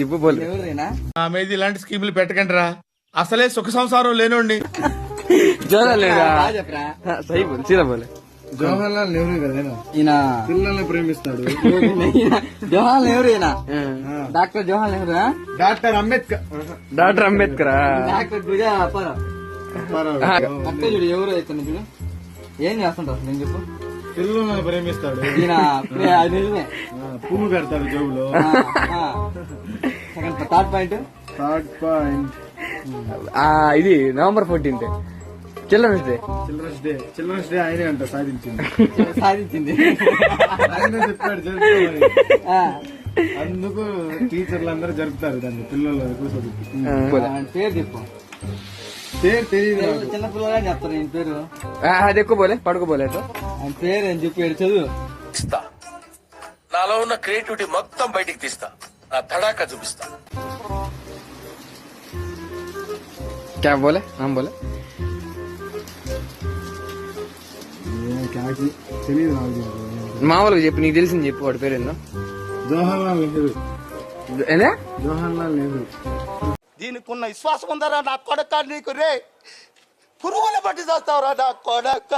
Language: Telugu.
చెప్పు బోల్. మీద ఇలాంటి స్కీములు పెట్టకండి రా, అసలే సుఖ సంసారం లేనోండి. జవహర్లాల్ నెహ్రూ. సహీ బోల్, సీదా బోల్. జవహర్లాల్ నెహ్రూ కదా ఈయన పిల్లల్ని ప్రేమిస్తాడు. జవహర్లాల్ నెహ్రూ ఈయన doctor Jawaharlal Nehru, doctor Ambedkar. Doctor Ambedkar. Doctor Guja Apparao. పక్క చూడు ఎవరు అవుతుంది చూడు. ఏం చేస్తుంటావు నేను చెప్పు. పిల్లల్ని ప్రేమిస్తాడు. ఈయన నిజమే పువ్వు కడతాడు జోబులో. Third point. థర్డ్ పాయింట్ ఇది November 14th children's day. Children's day ఆయనే అంట సాధించింది. సాధించింది ఆయనే చెప్పాడు జరుపుకోమని. అందుకు టీచర్లు అందరూ జరుపుతారు దాన్ని పిల్లలు పేరు చెప్పు. పేరు తెలియదు. చిన్న పిల్లగా చెప్తారు ఈయన పేరు. అది ఎక్కువ బోలే, పడుకోబోలే. ఆయన పేరు అని చెప్పి చదువు. నాలో ఉన్న క్రియేటివిటీ మొత్తం బయటికి తీస్తా, నా తడాకా చూపిస్తా. క్యా బోలే, నామ్ బోలే. తెలియదు నాకు. మామూలుగా చెప్పు, నీకు తెలిసింది చెప్పు. వాడి పేరు ఏందో. జవహర్లాల్ నెహ్రూ. ఏందా? జవహర్లాల్ నెహ్రూ. దీనికి ఉన్న విశ్వాసం ఉందరా నా కొడక, నీకు రే పురుగుల బట్టి చేస్తావురా నా కొడక.